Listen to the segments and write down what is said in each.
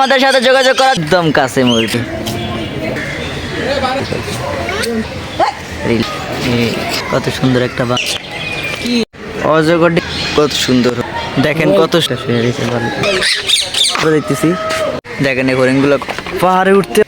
আমাদের সাথে যোগাযোগ করা একদম কাছে মুরগি। কত সুন্দর একটা অজগর, কত সুন্দর দেখেন, কত দেখতেছি। দেখেন এই হরিণগুলো পাহাড়ে উঠতে।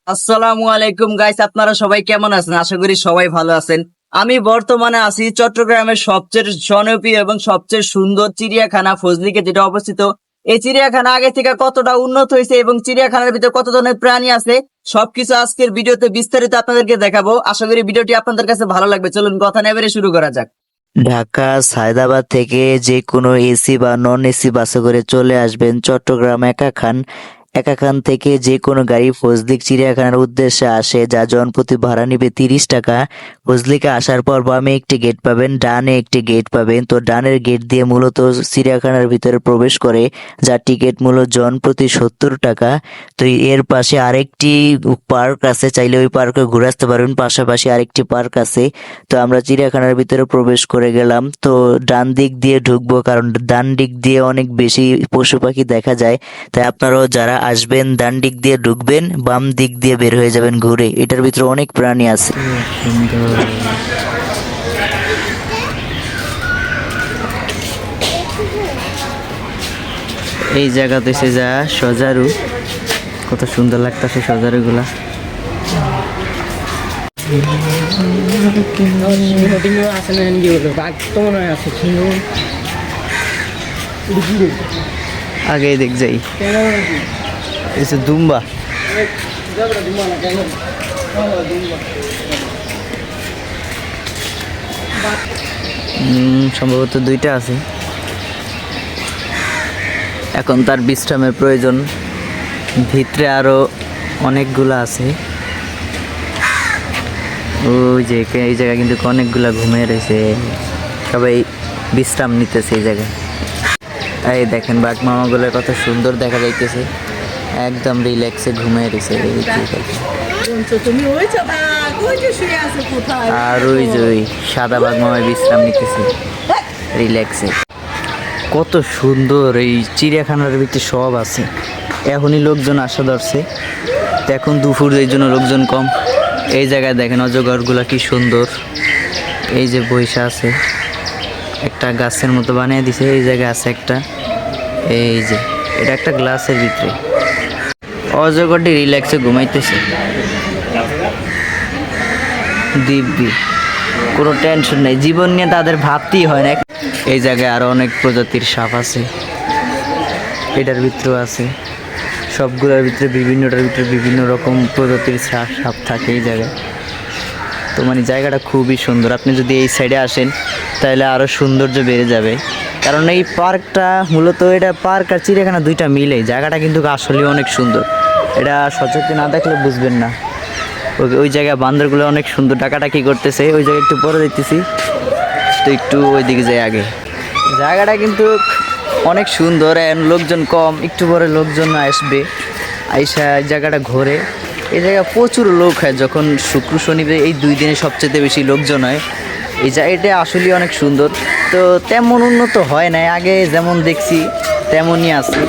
আসসালামু আলাইকুম গাইস, আপনারা সবাই কেমন আছেন? আশা করি সবাই ভালো আছেন। আমি বর্তমানে আছি চট্টগ্রামের সবচেয়ে জনপ্রিয় এবং সবচেয়ে সুন্দর চিড়িয়াখানা ফজলিকে, যেটা অবস্থিত। এই চিড়িয়াখানা আগে থেকে কতটা উন্নত হয়েছে এবং চিড়িয়াখানার ভিতরে কত ধরনের প্রাণী আছে সবকিছু আজকের ভিডিওতে বিস্তারিত আপনাদেরকে দেখাবো। আশা করি ভিডিওটি আপনাদের কাছে ভালো লাগবে। চলুন কথা না বেরিয়ে শুরু করা যাক। ঢাকা সায়দাবাদ থেকে যে কোনো এসি বা নন এসি বাসে করে চলে আসবেন চট্টগ্রাম একাখান থেকে যে কোনো গাড়ি ফজলিক চিড়িয়াখানার উদ্দেশ্যে আসে, যা জনপ্রতি ভাড়া নিবে 30 টাকা। ফজলিকে আসার পর বামে একটি গেট পাবেন, ডানে একটি গেট পাবেন। তো ডানের গেট দিয়ে মূলত চিড়িয়াখানার ভিতরে প্রবেশ করে, যার টিকিট মূল্য জনপ্রতি 70 টাকা। তো এর পাশে আরেকটি পার্ক আছে, চাইলে ওই পার্কে ঘুরে আসতে পারবেন। পাশাপাশি আরেকটি পার্ক আছে। তো আমরা চিড়িয়াখানার ভিতরে প্রবেশ করে গেলাম। তো ডান দিক দিয়ে ঢুকবো, কারণ ডান দিক দিয়ে অনেক বেশি পশু পাখি দেখা যায়। তাই আপনারাও যারা আসবেন ডান দিক দিয়ে ঢুকবেন, বাম দিক দিয়ে বের হয়ে যাবেন ঘুরে। এটার ভিতরে অনেক প্রাণী আছে। এই জায়গাতে সে যা সজারু, কত সুন্দর লাগতেছে সজারু গুলা। আগে দেখ যাই দুম্বা, সম্ভবত দুইটা আছে। এখন তার বিশ্রামের প্রয়োজন। ভিতরে আরো অনেকগুলা আছে। ওই যে এই জায়গায় কিন্তু অনেকগুলা ঘুমিয়ে রয়েছে, সবাই বিশ্রাম নিতেছে এই জায়গায়। এই দেখেন বাঘ মামাগুলো কত সুন্দর দেখা যাইতেছে, একদম রিল্যাক্সে ঘুমিয়ে রয়েছে। আর ওই যে ওই সাদা বাঘ মামায় বিশ্রাম নিতেছে রিল্যাক্সে। কত সুন্দর এই চিড়িয়াখানার ভিতরে সব আছে। এখনই লোকজন আসা ধরছে, এখন দুপুর, এই জন্য লোকজন কম। এই জায়গায় দেখেন অজগরগুলা কি সুন্দর, এই যে বৈশা আছে, একটা গাছের মতো বানিয়ে দিছে। এই জায়গায় আছে একটা, এই যে এটা একটা গ্লাসের ভিতরে। অজগরটি রিল্যাক্সে ঘুমাইতেছে দিব্যি, কোনো টেনশন নেই। জীবন নিয়ে তাদের ভাবতেই হয় না। এই জায়গায় আরো অনেক প্রজাতির সাপ আছে, এটার ভিতরেও আছে। সবগুলোর ভিতরে বিভিন্নটার ভিতরে বিভিন্ন রকম প্রজাতির সাপ থাকে এই জায়গায়। তো মানে জায়গাটা খুবই সুন্দর। আপনি যদি এই সাইডে আসেন তাহলে আরও সৌন্দর্য বেড়ে যাবে, কারণ এই পার্কটা মূলত, এটা পার্ক আর চিড়িয়াখানা দুইটা মিলেই। জায়গাটা কিন্তু আসলে অনেক সুন্দর, এটা সচেতন না দেখলে বুঝবেন না। ওই জায়গায় বান্দরগুলো অনেক সুন্দর ডাকাডাকি করতেছে। ওই জায়গায় একটু পরে দেখতেছি, তো একটু ওই দিকে যাই আগে। জায়গাটা কিন্তু অনেক সুন্দর, লোকজন কম, একটু পরে লোকজন আসবে, আইসা জায়গাটা ঘোরে। এই জায়গায় প্রচুর লোক হয় যখন শুক্র শনিবার, এই 2 দিনে সবচেয়ে বেশি লোকজন হয়। এই জায়গাটা আসলে অনেক সুন্দর। তো তেমন উন্নত হয় না, আগে যেমন দেখছি তেমনই আছে।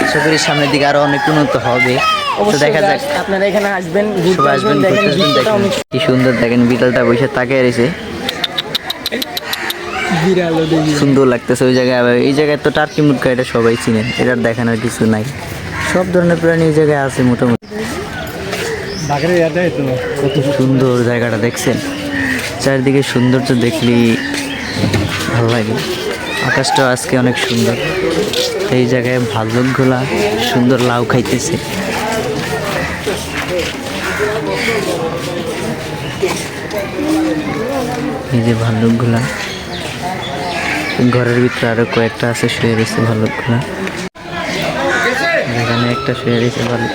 আশা করি সামনের দিকে আরো অনেক উন্নত হবে। তো দেখা যাক, আপনারা এখানে আসবেন, কি সুন্দর দেখেন বিড়ালটা বসে তাকিয়ে রয়েছে, সুন্দর লাগতেছে ওই জায়গায়। এই জায়গায় তো টার্কি মুরগা, এটা সবাই চিনেন, এটার দেখানোর কিছু নাই। সব ধরনের প্রাণী এই জায়গায় আছে মোটামুটি। কত সুন্দর জায়গাটা দেখছেন, চারিদিকে সৌন্দর্য দেখলেই ভালো লাগে। আকাশটা আজকে অনেক সুন্দর। এই জায়গায় ভাল্লুকগুলা সুন্দর লাউ খাইতেছে। এই যে ভাল্লুকগুলা, ঘরের ভিতরে আরো কয়েকটা আছে শুয়ে রয়েছে ভাল্লুকগুলা। এখানে একটা শুয়ে রয়েছে ভাল্লুক।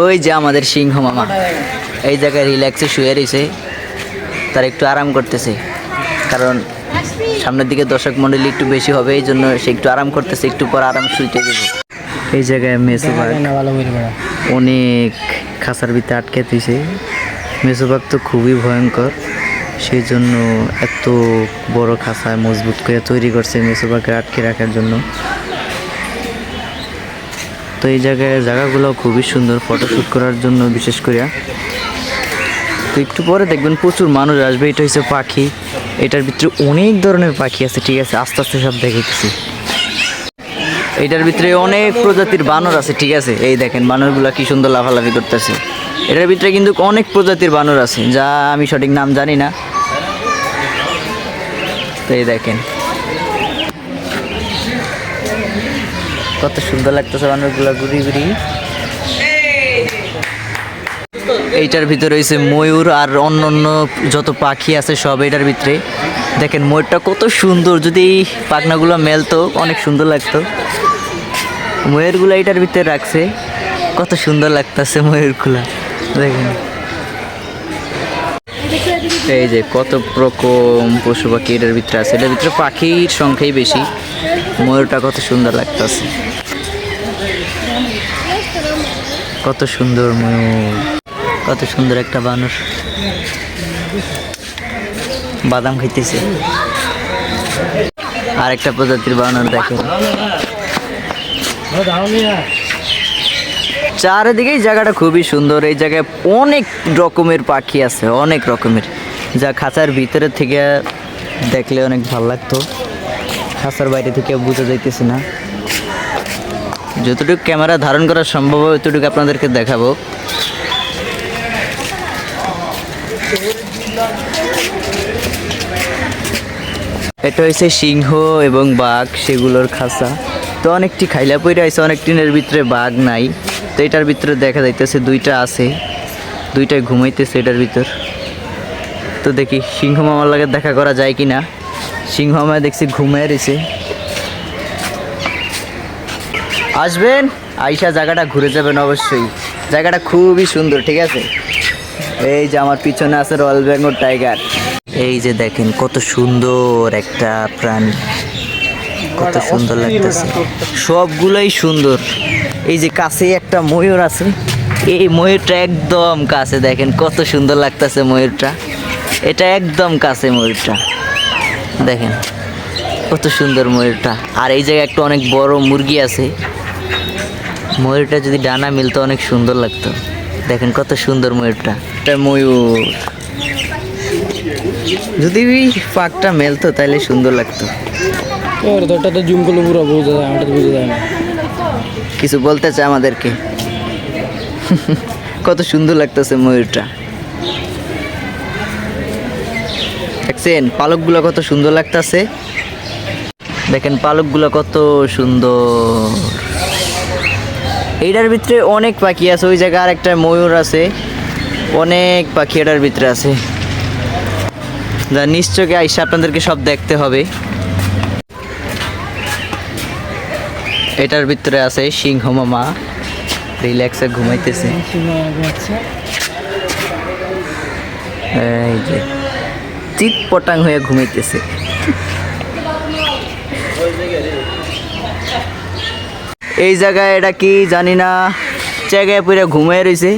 ওই যে আমাদের সিংহ মামা এই জায়গায় রিল্যাক্সে শুয়ে রয়েছে, তার একটু আরাম করতেছে, কারণ সামনের দিকে দর্শক মন্ডলী একটু বেশি হবে, এই জন্য সে একটু আরাম করতেছে। একটু পর আরাম শুইতে দেবে। এই জায়গায় মেসোবাগ অনেক খাঁচার ভিতরে আটকে দিয়েছে। মেসোবাগ তো খুবই ভয়ঙ্কর, সেই জন্য এত বড় খাঁচায় মজবুত করে তৈরি করছে মেসোবাগকে আটকে রাখার জন্য। তো এই জায়গাগুলো খুবই সুন্দর ফটোশ্যুট করার জন্য, বিশেষ করে। তো একটু পরে দেখবেন প্রচুর মানুষ আসবে। এটা হচ্ছে পাখি, এটার ভিতরে অনেক ধরনের পাখি আছে, ঠিক আছে, আস্তে আস্তে সব দেখেছি। এটার ভিতরে অনেক প্রজাতির বানর আছে, ঠিক আছে। এই দেখেন বানরগুলা কি সুন্দর লাফালাফি করতেছে। এটার ভিতরে কিন্তু অনেক প্রজাতির বানর আছে, যা আমি সঠিক নাম জানি না। তো এই দেখেন কত সুন্দর লাগতেছে বানরগুলা ঘুরি ঘুরি। এইটার ভিতরে রয়েছে ময়ূর আর অন্য অন্য যত পাখি আছে সব এটার ভিতরে। দেখেন ময়ূরটা কত সুন্দর, যদি এই পাখনাগুলো মেলতো অনেক সুন্দর লাগতো। ময়ূরগুলো এটার ভিতরে রাখছে, কত সুন্দর লাগতেছে ময়ূরগুলা। দেখেন এই যে কত রকম পশু পাখি এটার ভিতরে আছে। এটার ভিতরে পাখির সংখ্যাই বেশি। ময়ূরটা কত সুন্দর লাগতেছে, কত সুন্দর ময়ূর, কত সুন্দর একটা বানর বাদাম খাইতেছে। আর একটা প্রজাতির বানর দেখেন। চারিদিকেই জায়গাটা খুবই সুন্দর। এই জায়গায় অনেক রকমের পাখি আছে, অনেক রকমের, যা খাঁচার ভিতরে থেকে দেখলে অনেক ভালো লাগতো। খাঁচার বাইরে থেকে বোঝা যাইতেছে না। যতটুকু ক্যামেরা ধারণ করা সম্ভব হয় ততটুকু আপনাদেরকে দেখাবো। এটা হচ্ছে সিংহ এবং বাঘ, সেগুলোর খাঁচা। তো অনেকটি খাইলা পইরা আছে, অনেক টিনের ভিতরে বাঘ নাই। তো এটার ভিতরে দেখা যাইতেছে দুইটা আছে, দুইটাই ঘুমাইতেছে এটার ভিতর। তো দেখি সিংহ মামার লাগে দেখা করা যায় কি না। সিংহ মামা দেখছি ঘুমায় রয়েছে। আসবেন, আইসা জায়গাটা ঘুরে যাবেন অবশ্যই। জায়গাটা খুবই সুন্দর, ঠিক আছে। এই যে আমার পিছনে আছে রয়্যাল বেঙ্গল টাইগার। এই যে দেখেন কত সুন্দর একটা প্রাণী, কত সুন্দর লাগতেছে, সবগুলোই সুন্দর। এই যে কাছে একটা ময়ূর আছে, এই ময়ূরটা একদম কাছে, দেখেন কত সুন্দর লাগতেছে ময়ূরটা। এটা একদম কাছে ময়ূরটা, দেখেন কত সুন্দর ময়ূরটা। আর এই জায়গায় একটা অনেক বড় মুরগি আছে। ময়ূরটা যদি ডানা মিলতো অনেক সুন্দর লাগতো। দেখেন কত সুন্দর ময়ূরটা। এটা ময়ূর, যদি পাকটা মেলতো তাহলে সুন্দর লাগতো। জুম করলে পুরো বোঝা যায়, আমাদের বোঝা যায় না। কিছু বলতে চায় আমাদেরকে। কত সুন্দর লাগতেছে ময়ূরটা, দেখছেন পালকগুলো কত সুন্দর লাগতেছে। দেখেন পালকগুলো কত সুন্দর। এইটার ভিতরে অনেক পাখি আছে। ওই জায়গায় আর একটা ময়ূর আছে, অনেক পাখি এটার ভিতরে আছে, যা নিশ্চয়ই আইসা আপনাদেরকে সব দেখতে হবে। এটার ভিতরে আছে সিংহ মামা, রিল্যাক্সে ঘুমাইতেছে। এই যে চিত পটাং হয়ে ঘুমাইতেছে। এই জায়গায় এটা কি জানি না, জায়গায় পুরো ঘুমিয়ে রয়েছে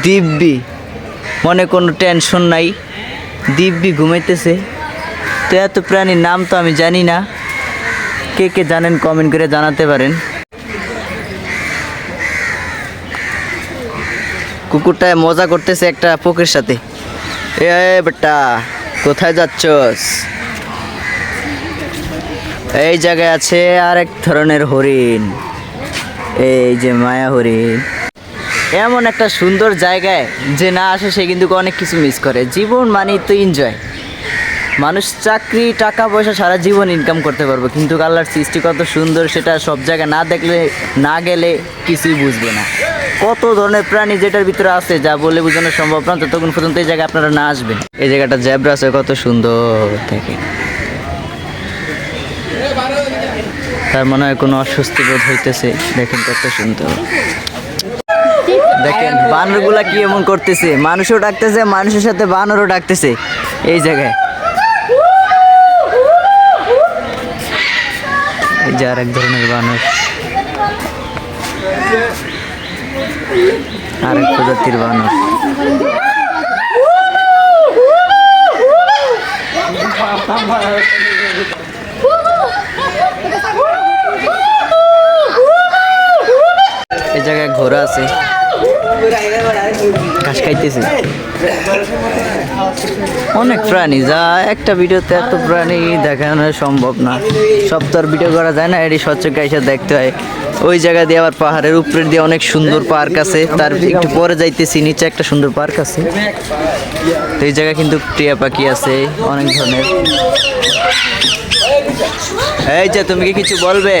দিব্যি, মনে কোনো টেনশন নাই, দিব্যি ঘুমাইতেছে। তো এত প্রাণীর নাম তো আমি জানি না, কে কে জানেন কমেন্ট করে জানাতে পারেন। কুকুরটায় মজা করতেছে একটা পোকের সাথে। এ বেটা কোথায় যাচ্ছস? এই জায়গায় আছে আরেক ধরনের হরিণ, এই যে মায়া হরিণ। এমন একটা সুন্দর জায়গায় যে না আসে সে কিন্তু অনেক কিছু মিস করে। জীবন মানে তো এনজয়। মানুষ চাকরি টাকা পয়সা সারা জীবন ইনকাম করতে পারবো, কিন্তু আল্লাহর সৃষ্টি কত সুন্দর সেটা সব জায়গায় না দেখলে না গেলে কিছুই বুঝবে না। কত ধরনের প্রাণী যেটার ভিতরে আছে যা বলে বোঝানো সম্ভব না, ততক্ষণ পর্যন্ত এই জায়গায় আপনারা না আসবেন। এই জায়গাটা জেব্রা আছে, কত সুন্দর দেখে। তার মনে হয় কোনো অস্বস্তি বোধ হইতেছে, দেখেন কত সুন্দর। দেখেন বানরগুলা কি এমন করতেছে, মানুষও ডাকতেছে, মানুষের সাথে বানরও ডাকতেছে এই জায়গায়। এই যে আর এক ধরনের বানর, আরেক প্রজাতির বানর। এই জায়গায় ঘোড়া আছে, ঘাস খাইতেছে। অনেক প্রাণী, যা একটা ভিডিওতে এত প্রাণী দেখানো সম্ভব না, সব তো আর ভিডিও করা যায় না, এটি স্বচ্ছকে এসে দেখতে হয়। ওই জায়গা দিয়ে আবার পাহাড়ের উপরে দিয়ে অনেক সুন্দর পার্ক আছে, তার একটু পরে যাইতেছি, নিচে একটা সুন্দর পার্ক আছে। তো এই জায়গায় কিন্তু টিয়া পাখি আছে অনেক ধরনের। এই যে তুমি কি কিছু বলবে?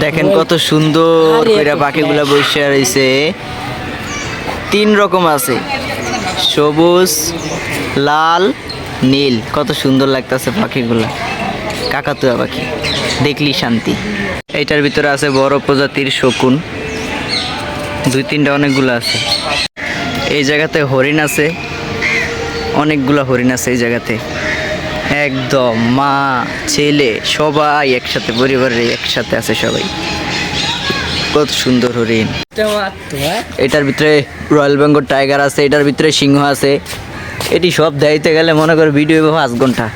দেখেন কত সুন্দর করে পাখিগুলা বসে রয়েছে, 3 রকম আছে, সবুজ, লাল, নীল। কত সুন্দর লাগতেছে পাখিগুলা, কাকাতুয়া পাখি, দেখলি শান্তি। এইটার ভিতরে আছে বড় প্রজাতির শকুন, 2-3টা অনেকগুলো আছে। এই জায়গাতে হরিণ আছে, অনেকগুলা হরিণ আছে এই জায়গাতে, একদম মা ছেলে সবাই একসাথে, পরিবারের একসাথে আছে সবাই। কত সুন্দর হরিণ। এটার ভিতরে রয়্যাল বেঙ্গল টাইগার আছে, এটার ভিতরে সিংহ আছে। এটি সব দেখাইতে গেলে মনে করে ভিডিও 5 ঘন্টা।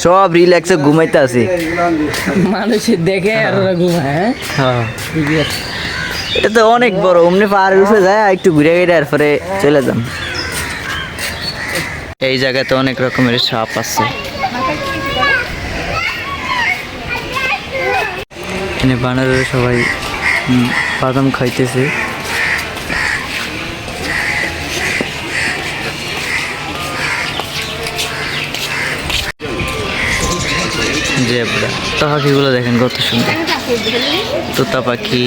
সব রিল্যাক্সে ঘুমাইতে আছে, মানুষ দেখে আর ওরা ঘুমায়। এটা তো অনেক বড়, অমনি পাহাড়ের উপরে যায় একটু ঘুরে ঘুরে এরপরে চলে যান। এই জায়গাতে অনেক রকমের সাপ আছে। এখানে বানরের সবাই বাদাম খাইতেছে। জেব্রা, তোতা পাখিগুলো দেখেন কত সুন্দর, তোতা পাখি।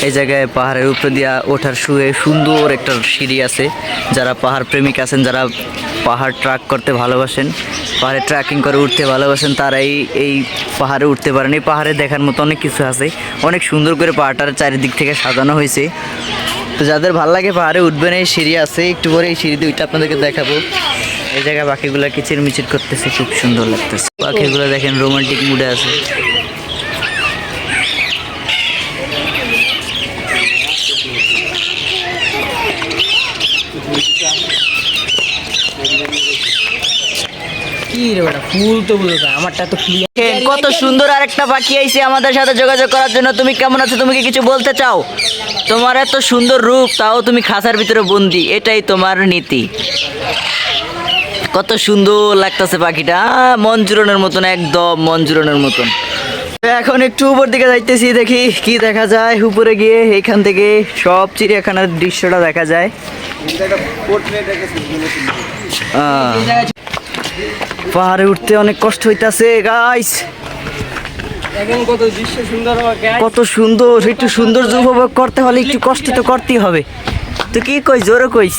এই জায়গায় পাহাড়ের উপরে দিয়া ওঠার সুন্দর একটা সিঁড়ি আছে। যারা পাহাড় প্রেমিক আছেন, যারা পাহাড় ট্রাক করতে ভালোবাসেন, পাহাড়ে ট্রেকিং করে উঠতে ভালোবাসেন, তারাই এই পাহাড়ে উঠতে পারেন। এই পাহাড়ে দেখার মতো অনেক কিছু আছে, অনেক সুন্দর করে পাহাড়টার চারিদিক থেকে সাজানো হয়েছে। তো যাদের ভালো লাগে পাহাড়ে উঠবেন, এই সিঁড়ি আছে, একটু পরে এই সিঁড়ি দুইটা আপনাদেরকে দেখাবো। এই জায়গায় পাখিগুলো কিচিরমিচির করতেছে, খুব সুন্দর লাগতেছে। পাখিগুলো দেখেন রোমান্টিক মুডে আছে। কত সুন্দর আরেকটা পাখি আইছে আমাদের সাথে যোগাযোগ করার জন্য। তুমি কেমন আছো? তুমি কি কিছু বলতে চাও? তোমার এত সুন্দর রূপ, তাও তুমি খাঁচার ভিতরে বন্দি, এটাই তোমার নীতি। কত সুন্দর লাগতেছে পাখিটা, মন জুড়ানোর মতন, একদম মন জুড়ানোর মতন। এখন একটু উপর দিকে যাইতেছি, দেখি কি দেখা যায়। উপরে গিয়ে এইখান থেকে সব চিড়িয়াখানার দৃশ্যটা দেখা যায়। পাহাড়ে উঠতে অনেক কষ্ট হইতাছে গাইস, কত সুন্দর। একটু সৌন্দর্য উপভোগ করতে হলে একটু কষ্ট তো করতেই হবে। তো কি কই, জোরে কইস,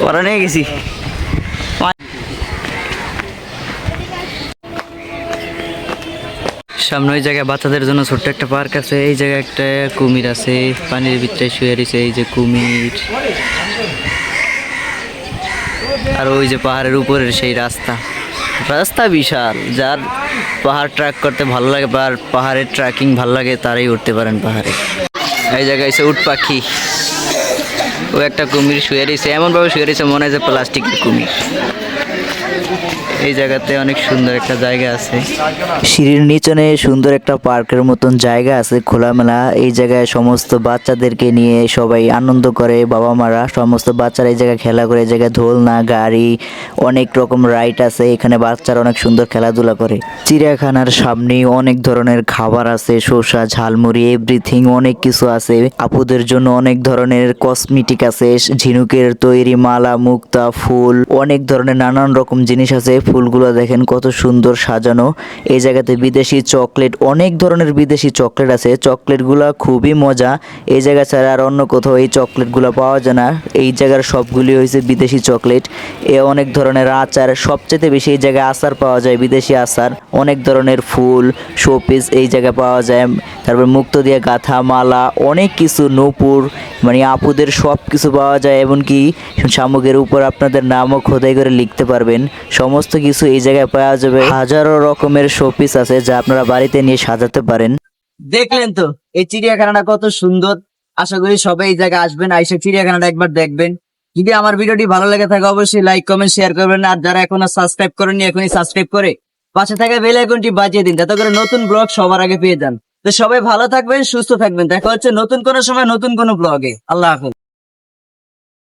পড়া নিয়ে গেছি। সামনে ওই জায়গায় বাচ্চাদের জন্য ছোট্ট একটা পার্ক আছে। এই জায়গায় একটা কুমির আছে, পানির ভিতরে শুয়ে রয়েছে। এই যে কুমির, আর ওই যে পাহাড়ের উপরের সেই রাস্তা, রাস্তা বিশাল। যার পাহাড় ট্রেক করতে ভালো লাগে, পাহাড়ের ট্রেকিং ভালো লাগে, তারাই উঠতে পারেন পাহাড়ে। এই জায়গায় এসে উট পাখি, ও একটা কুমির শুয়ে রয়েছে, এমনভাবে শুয়ে রয়েছে মনে হয় যে প্লাস্টিকের কুমির। এই জায়গাতে অনেক সুন্দর একটা জায়গা আছে, সিঁড়ির নিচনে সুন্দর একটা পার্কের মতন জায়গা আছে, খোলামেলা। এই জায়গায় সমস্ত বাচ্চাদেরকে নিয়ে সবাই আনন্দ করে, বাবা মারা সমস্ত বাচ্চারা এই জায়গায় খেলা করে। এই জায়গায় দোলনা, গাড়ি, অনেক রকম রাইড আছে, এখানে বাচ্চারা অনেক সুন্দর খেলাধুলা করে। চিড়িয়াখানার সামনে অনেক ধরনের খাবার আছে, শসা, ঝালমুড়ি, এভরিথিং অনেক কিছু আছে। আপুদের জন্য অনেক ধরনের কসমেটিক আছে, ঝিনুকের তৈরি মালা, মুক্তা, ফুল, অনেক ধরনের নানান রকম জিনিস আছে। ফুলগুলো দেখেন কত সুন্দর সাজানো। এই জায়গাতে বিদেশি চকলেট, অনেক ধরনের বিদেশি চকলেট আছে। চকলেটগুলো খুবই মজা। এই জায়গা ছাড়া আর অন্য কোথাও এই চকলেটগুলো পাওয়া যায় না। এই জায়গার সবগুলি হয়েছে বিদেশি চকলেট। অনেক ধরনের আচার, সবচেয়ে বেশি এই জায়গায় আচার পাওয়া যায়, বিদেশি আচার। অনেক ধরনের ফুল, শোপিস এই জায়গায় পাওয়া যায়। তারপর মুক্তো দিয়ে গাঁথা মালা, অনেক কিছু, নূপুর, মানে আপুদের সব কিছু পাওয়া যায়। এমনকি শামুকের উপর আপনাদের নামও খোদাই করে লিখতে পারবেন। সমস্ত কিছু এই জায়গায় পাওয়া যাবে। হাজারো রকমের শোপিস আছে যা আপনারা বাড়িতে নিয়ে সাজাতে পারেন। দেখলেন তো এই চিড়িয়াখানাটা কত সুন্দর। আশা করি সবাই এই জায়গায় আসবেন, আইসা চিড়িয়াখানাটা একবার দেখবেন। যদি আমার ভিডিওটি ভালো লেগে থাকে অবশ্যই লাইক কমেন্ট শেয়ার করবেন। আর যারা এখনো সাবস্ক্রাইব করেননি এখনই সাবস্ক্রাইব করে পাশে থাকা বেল আইকনটি বাজিয়ে দিন, যাতে করে নতুন ব্লগ সবার আগে পেয়ে যান। তো সবাই ভালো থাকবেন, সুস্থ থাকবেন। দেখা হচ্ছে নতুন কোনো সময় নতুন কোনো ব্লগে। আল্লাহ হাফেজ।